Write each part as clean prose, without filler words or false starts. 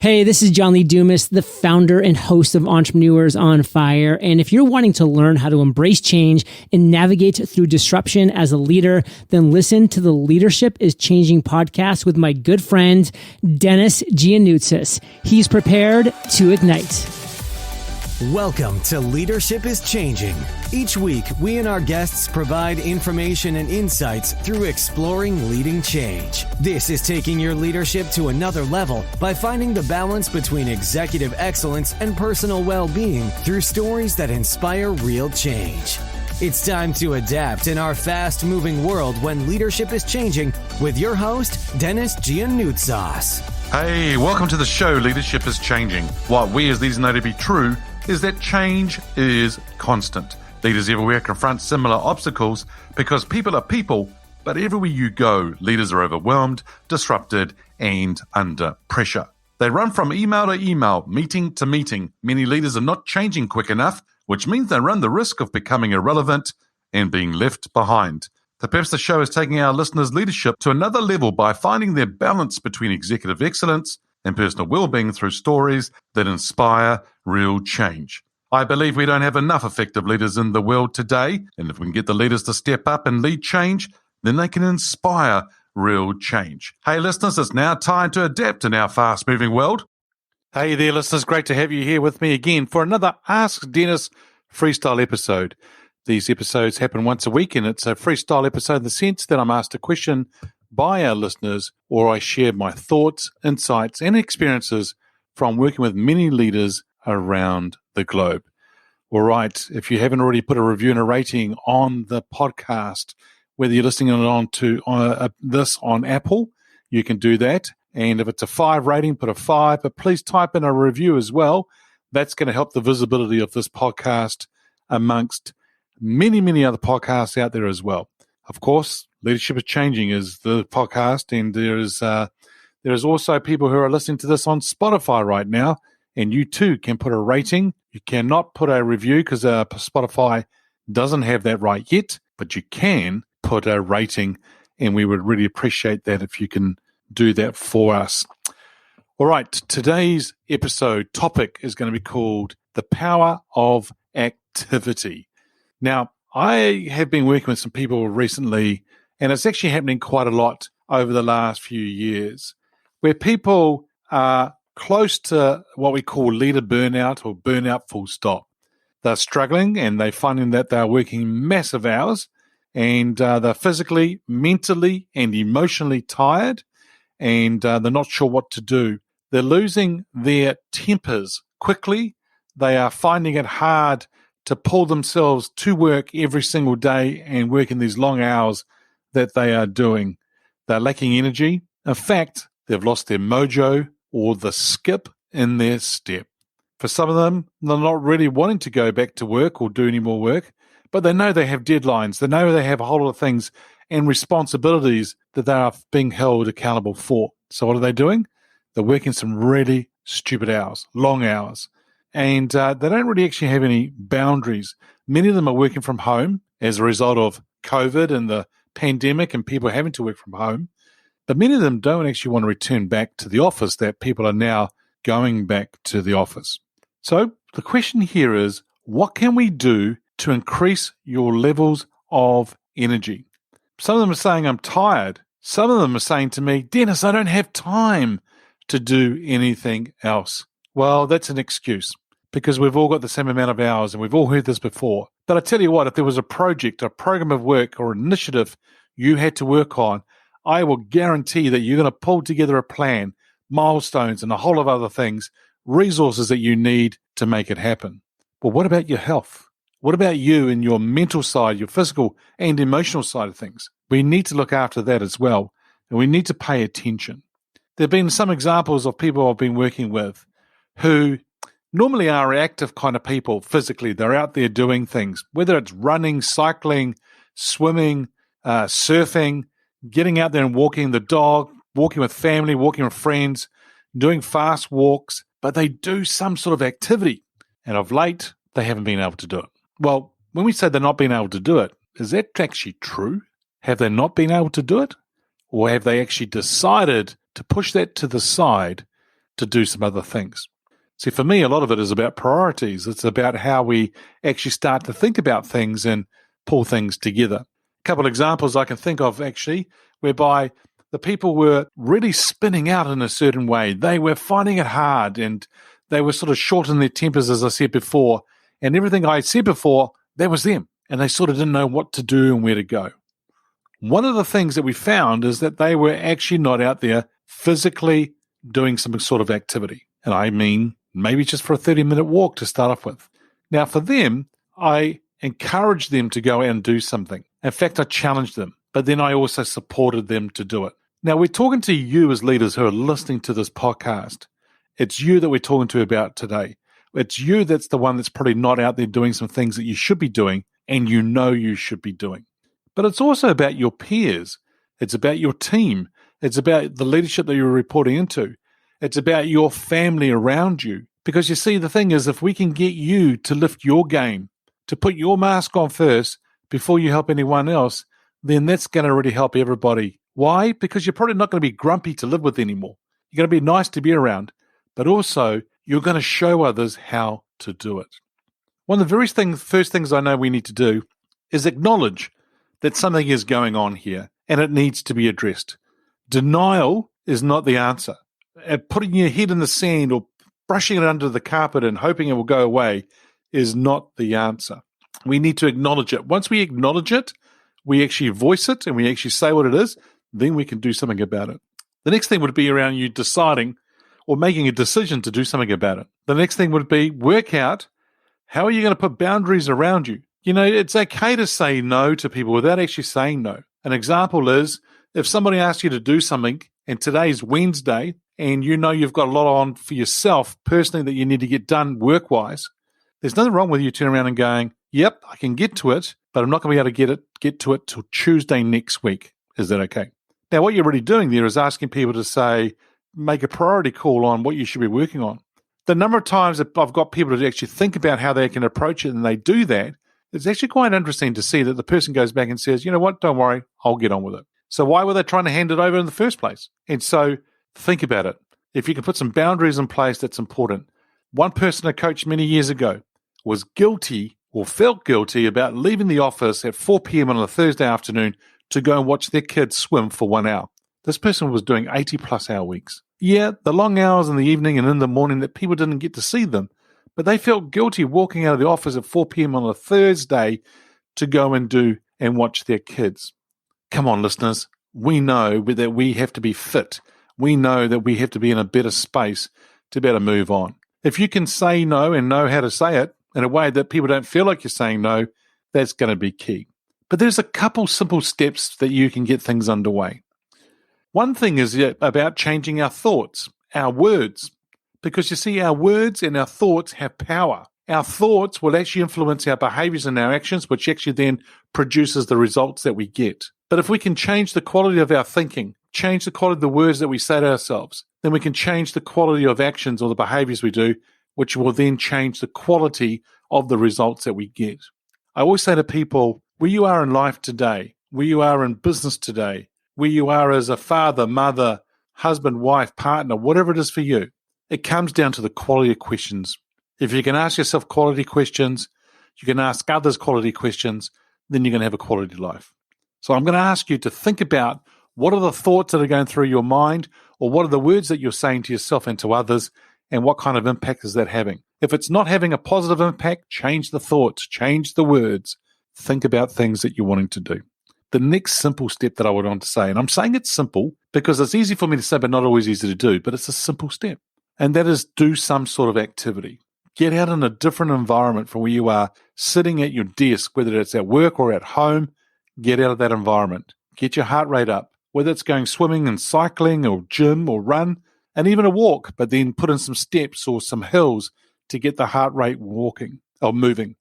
Hey, this is John Lee Dumas, the founder and host of Entrepreneurs on Fire. And if you're wanting to learn how to embrace change and navigate through disruption as a leader, then listen to the Leadership is Changing podcast with my good friend, Denis. He's prepared to ignite. Welcome to Leadership is Changing. Each week, we and our guests provide information and insights through exploring leading change. This is taking your leadership to another level by finding the balance between executive excellence and personal well-being through stories that inspire real change. It's time to adapt in our fast-moving world when leadership is changing with your host, Denis Giannoutsas. Hey, welcome to the show, Leadership is Changing. What we as leaders know to be true is that change is constant. Leaders everywhere confront similar obstacles because people are people, but everywhere you go, leaders are overwhelmed, disrupted, and under pressure. They run from email to email, meeting to meeting. Many leaders are not changing quick enough, which means they run the risk of becoming irrelevant and being left behind. Perhaps the show is taking our listeners' leadership to another level by finding their balance between executive excellence and personal well-being through stories that inspire real change. I believe we don't have enough effective leaders in the world today, and if we can get the leaders to step up and lead change, then they can inspire real change. Hey listeners, it's now time to adapt in our fast-moving world. Hey there listeners, great to have you here with me again for another Ask Denis freestyle episode. These episodes happen once a week, and it's a freestyle episode in the sense that I'm asked a question by our listeners, or I share my thoughts, insights, and experiences from working with many leaders around the globe. All right, if you haven't already put a review and a rating on the podcast, whether you're listening on to this on Apple, you can do that. And if it's a 5 rating, put a 5, but please type in a review as well. That's going to help the visibility of this podcast amongst many, many other podcasts out there as well. Of course, Leadership is Changing is the podcast, and there is also people who are listening to this on Spotify right now, and you too can put a rating. You cannot put a review because Spotify doesn't have that right yet, but you can put a rating, and we would really appreciate that if you can do that for us. All right, today's episode topic is going to be called The Power of Activity. Now, I have been working with some people recently, and it's actually happening quite a lot over the last few years, where people are close to what we call leader burnout or burnout full stop. They're struggling, and they're finding that they're working massive hours, and they're physically, mentally, and emotionally tired, and they're not sure what to do. They're losing their tempers quickly. They are finding it hard to pull themselves to work every single day and work in these long hours that they are doing. They're lacking energy. In fact, they've lost their mojo or the skip in their step. For some of them, they're not really wanting to go back to work or do any more work, but they know they have deadlines. They know they have a whole lot of things and responsibilities that they are being held accountable for. So what are they doing? They're working some really stupid hours, long hours. And they don't really actually have any boundaries. Many of them are working from home as a result of COVID and the pandemic and people having to work from home. But many of them don't actually want to return back to the office, that people are now going back to the office. So the question here is, what can we do to increase your levels of energy? Some of them are saying, I'm tired. Some of them are saying to me, Denis, I don't have time to do anything else. Well, that's an excuse because we've all got the same amount of hours and we've all heard this before. But I tell you what, if there was a project, a program of work or initiative you had to work on, I will guarantee that you're going to pull together a plan, milestones and a whole lot of other things, resources that you need to make it happen. But what about your health? What about you and your mental side, your physical and emotional side of things? We need to look after that as well, and we need to pay attention. There have been some examples of people I've been working with who normally are active kind of people physically. They're out there doing things, whether it's running, cycling, swimming, surfing, getting out there and walking the dog, walking with family, walking with friends, doing fast walks, but they do some sort of activity. And of late, they haven't been able to do it. Well, when we say they're not being able to do it, is that actually true? Have they not been able to do it? Or have they actually decided to push that to the side to do some other things. See, for me, a lot of it is about priorities. It's about how we actually start to think about things and pull things together. A couple of examples I can think of, actually, whereby the people were really spinning out in a certain way. They were finding it hard, and they were sort of short in their tempers, as I said before. And everything I said before, that was them. And they sort of didn't know what to do and where to go. One of the things that we found is that they were actually not out there physically doing some sort of activity. And I mean, maybe just for a 30-minute walk to start off with. Now, for them, I encouraged them to go out and do something. In fact, I challenged them, but then I also supported them to do it. Now, we're talking to you as leaders who are listening to this podcast. It's you that we're talking to about today. It's you that's the one that's probably not out there doing some things that you should be doing and you know you should be doing. But it's also about your peers. It's about your team. It's about the leadership that you're reporting into. It's about your family around you. Because you see, the thing is, if we can get you to lift your game, to put your mask on first before you help anyone else, then that's going to really help everybody. Why? Because you're probably not going to be grumpy to live with anymore. You're going to be nice to be around, but also you're going to show others how to do it. One of the first things I know we need to do is acknowledge that something is going on here and it needs to be addressed. Denial is not the answer. Putting your head in the sand or brushing it under the carpet and hoping it will go away is not the answer. We need to acknowledge it. Once we acknowledge it, we actually voice it and we actually say what it is, then we can do something about it. The next thing would be around you deciding or making a decision to do something about it. The next thing would be work out how are you going to put boundaries around you. You know, it's okay to say no to people without actually saying no. An example is if somebody asks you to do something and today's Wednesday and you know you've got a lot on for yourself personally that you need to get done work-wise, there's nothing wrong with you turning around and going, yep, I can get to it, but I'm not going to be able to get to it till Tuesday next week. Is that okay? Now, what you're really doing there is asking people to say, make a priority call on what you should be working on. The number of times that I've got people to actually think about how they can approach it and they do that, it's actually quite interesting to see that the person goes back and says, you know what, don't worry, I'll get on with it. So why were they trying to hand it over in the first place? And so think about it. If you can put some boundaries in place, that's important. One person I coached many years ago was guilty or felt guilty about leaving the office at 4 p.m. on a Thursday afternoon to go and watch their kids swim for 1 hour. This person was doing 80-plus hour weeks. Yeah, the long hours in the evening and in the morning that people didn't get to see them, but they felt guilty walking out of the office at 4 p.m. on a Thursday to go and do and watch their kids. Come on, listeners. We know that we have to be fit. We know that we have to be in a better space to be able to move on. If you can say no and know how to say it in a way that people don't feel like you're saying no, that's going to be key. But there's a couple simple steps that you can get things underway. One thing is about changing our thoughts, our words, because you see, our words and our thoughts have power. Our thoughts will actually influence our behaviors and our actions, which actually then produces the results that we get. But if we can change the quality of our thinking, change the quality of the words that we say to ourselves, then we can change the quality of actions or the behaviors we do, which will then change the quality of the results that we get. I always say to people, where you are in life today, where you are in business today, where you are as a father, mother, husband, wife, partner, whatever it is for you, it comes down to the quality of questions. If you can ask yourself quality questions, you can ask others quality questions, then you're going to have a quality life. So I'm going to ask you to think about what are the thoughts that are going through your mind, or what are the words that you're saying to yourself and to others, and what kind of impact is that having? If it's not having a positive impact, change the thoughts, change the words, think about things that you're wanting to do. The next simple step that I would want to say, and I'm saying it's simple because it's easy for me to say, but not always easy to do, but it's a simple step. And that is do some sort of activity. Get out in a different environment from where you are sitting at your desk, whether it's at work or at home. Get out of that environment. Get your heart rate up, whether it's going swimming and cycling or gym or run, and even a walk, but then put in some steps or some hills to get the heart rate walking or moving.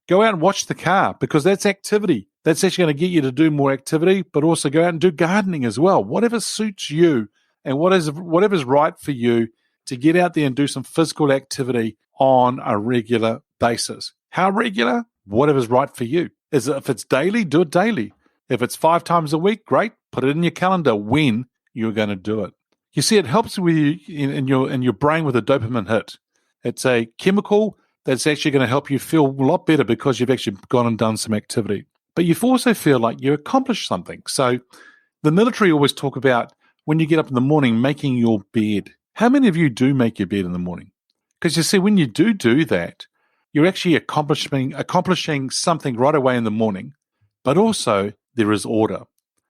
Go out and watch the car because that's activity. That's actually going to get you to do more activity, but also go out and do gardening as well. Whatever suits you and whatever's right for you to get out there and do some physical activity on a regular basis. How regular? Whatever's right for you. If it's daily, do it daily. If it's 5 times a week, great. Put it in your calendar when you're going to do it. You see, it helps with you in your brain with a dopamine hit. It's a chemical that's actually going to help you feel a lot better because you've actually gone and done some activity. But you also feel like you accomplished something. So the military always talk about when you get up in the morning, making your bed. How many of you do make your bed in the morning? Because you see, when you do that, you're actually accomplishing something right away in the morning, but also there is order.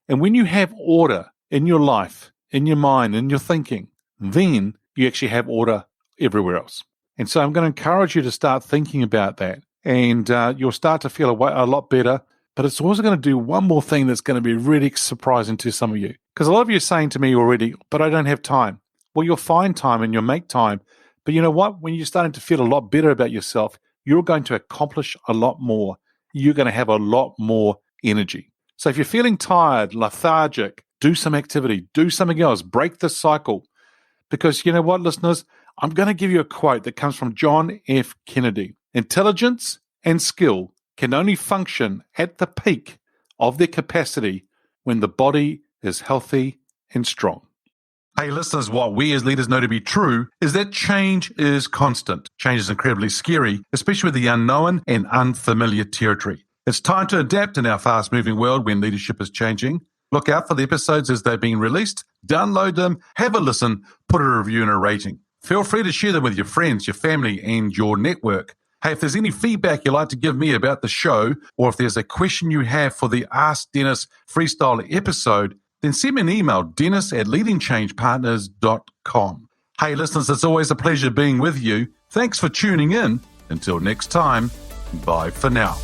And when you have order in your life, in your mind, in your thinking, then you actually have order everywhere else. And so I'm going to encourage you to start thinking about that, and you'll start to feel a lot better. But it's also going to do one more thing that's going to be really surprising to some of you. Because a lot of you are saying to me already, but I don't have time. Well, you'll find time and you'll make time. But you know what? When you're starting to feel a lot better about yourself, you're going to accomplish a lot more. You're going to have a lot more energy. So if you're feeling tired, lethargic, do some activity, do something else, break the cycle. Because you know what, listeners? I'm going to give you a quote that comes from John F. Kennedy. Intelligence and skill can only function at the peak of their capacity when the body is healthy and strong. Hey, listeners, what we as leaders know to be true is that change is constant. Change is incredibly scary, especially with the unknown and unfamiliar territory. It's time to adapt in our fast-moving world when leadership is changing. Look out for the episodes as they're being released. Download them, have a listen, put a review and a rating. Feel free to share them with your friends, your family, and your network. Hey, if there's any feedback you'd like to give me about the show, or if there's a question you have for the Ask Denis Freestyle episode, then send me an email, dennis@leadingchangepartners.com. Hey, listeners, it's always a pleasure being with you. Thanks for tuning in. Until next time, bye for now.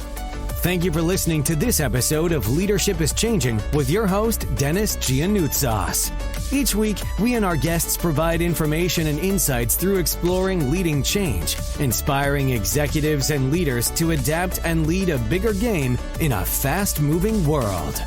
Thank you for listening to this episode of Leadership is Changing with your host, Denis Giannoutsas. Each week, we and our guests provide information and insights through exploring leading change, inspiring executives and leaders to adapt and lead a bigger game in a fast-moving world.